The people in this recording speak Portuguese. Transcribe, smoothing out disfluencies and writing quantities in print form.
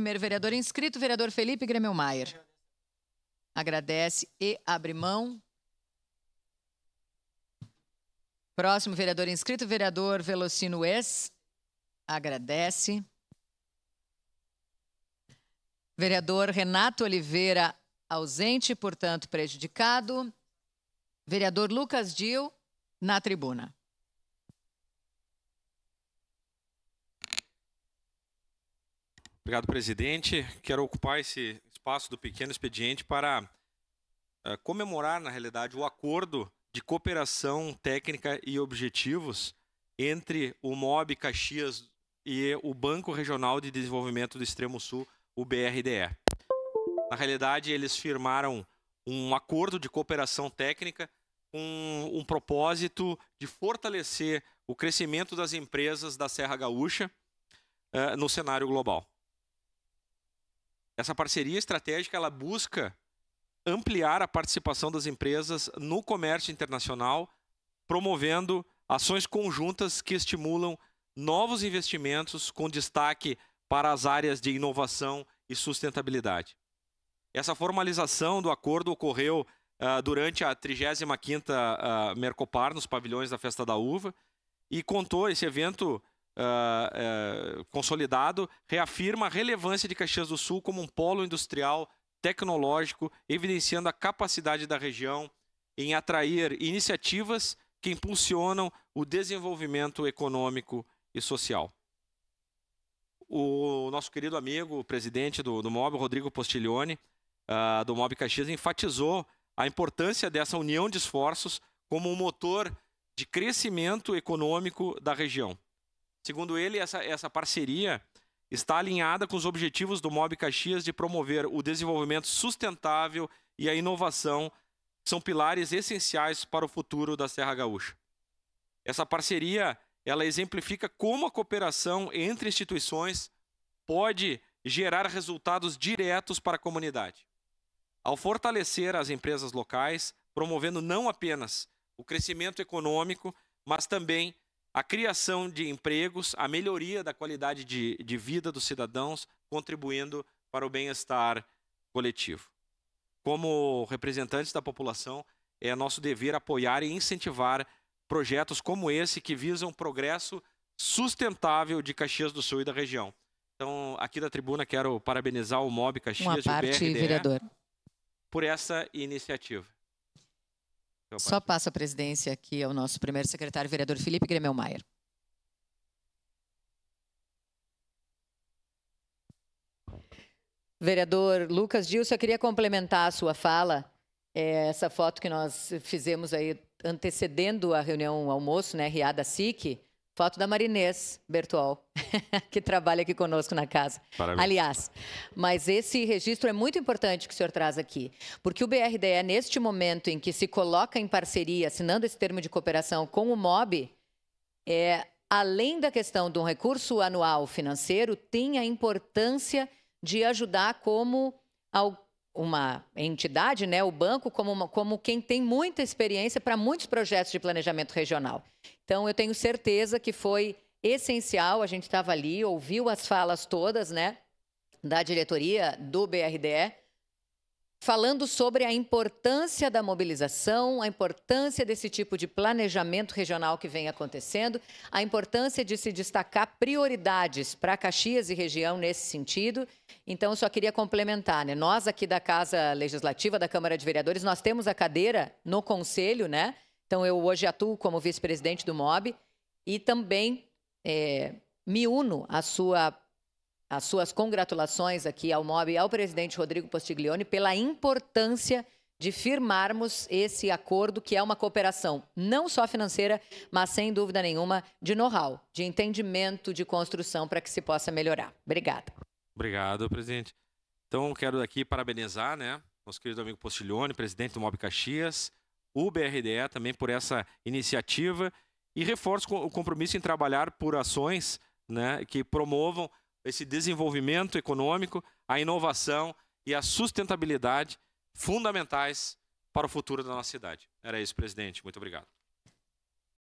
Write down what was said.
primeiro vereador inscrito, vereador Felipe Gremmelmaier. Agradece e abre mão. Próximo vereador inscrito, vereador Velocino Ex. Agradece. Vereador Renato Oliveira, ausente, portanto prejudicado. Vereador Lucas Dil, na tribuna. Obrigado, presidente. Quero ocupar esse espaço do pequeno expediente para comemorar, na realidade, o acordo de cooperação técnica e objetivos entre o MOB Caxias e o Banco Regional de Desenvolvimento do Extremo Sul, o BRDE. Na realidade, eles firmaram um acordo de cooperação técnica com um propósito de fortalecer o crescimento das empresas da Serra Gaúcha no cenário global. Essa parceria estratégica ela busca ampliar a participação das empresas no comércio internacional, promovendo ações conjuntas que estimulam novos investimentos com destaque para as áreas de inovação e sustentabilidade. Essa formalização do acordo ocorreu durante a 35ª Mercopar, nos pavilhões da Festa da Uva, e esse evento consolidado reafirma a relevância de Caxias do Sul como um polo industrial tecnológico, evidenciando a capacidade da região em atrair iniciativas que impulsionam o desenvolvimento econômico e social. O nosso querido amigo, o presidente do MOB, Rodrigo Postiglione, do MOB Caxias, enfatizou a importância dessa união de esforços como um motor de crescimento econômico da região. Segundo ele, essa parceria está alinhada com os objetivos do MOB Caxias de promover o desenvolvimento sustentável e a inovação, que são pilares essenciais para o futuro da Serra Gaúcha. Essa parceria, ela exemplifica como a cooperação entre instituições pode gerar resultados diretos para a comunidade. Ao fortalecer as empresas locais, promovendo não apenas o crescimento econômico, mas também a criação de empregos, a melhoria da qualidade de vida dos cidadãos, contribuindo para o bem-estar coletivo. Como representantes da população, é nosso dever apoiar e incentivar projetos como esse que visam o progresso sustentável de Caxias do Sul e da região. Então, aqui da tribuna, quero parabenizar o MOB Caxias e o BRDE vereador, por essa iniciativa. Só passa a presidência aqui ao nosso primeiro secretário, vereador Felipe Gremmelmaier. Vereador Lucas Dil, eu queria complementar a sua fala. Essa foto que nós fizemos aí antecedendo a reunião almoço, né, Riada SIC, foto da Marinês Bertual, que trabalha aqui conosco na casa. Parabéns. Aliás, mas esse registro é muito importante que o senhor traz aqui, porque o BRDE, neste momento em que se coloca em parceria, assinando esse termo de cooperação com o MOB, além da questão de um recurso anual financeiro, tem a importância de ajudar como uma entidade, né, o banco, como quem tem muita experiência para muitos projetos de planejamento regional. Então, eu tenho certeza que foi essencial, a gente estava ali, ouviu as falas todas, né, da diretoria do BRDE, falando sobre a importância da mobilização, a importância desse tipo de planejamento regional que vem acontecendo, a importância de se destacar prioridades para Caxias e região nesse sentido. Então, eu só queria complementar, né? Nós aqui da Casa Legislativa, da Câmara de Vereadores, nós temos a cadeira no Conselho, né? Então, eu hoje atuo como vice-presidente do MOB e também me uno às suas congratulações aqui ao MOB e ao presidente Rodrigo Postiglione pela importância de firmarmos esse acordo, que é uma cooperação não só financeira, mas sem dúvida nenhuma de know-how, de entendimento, de construção para que se possa melhorar. Obrigada. Obrigado, presidente. Então, quero aqui parabenizar, né, nosso querido amigo Postiglione, presidente do MOB Caxias, o BRDE também por essa iniciativa e reforço o compromisso em trabalhar por ações, né, que promovam esse desenvolvimento econômico, a inovação e a sustentabilidade fundamentais para o futuro da nossa cidade. Era isso, presidente. Muito obrigado.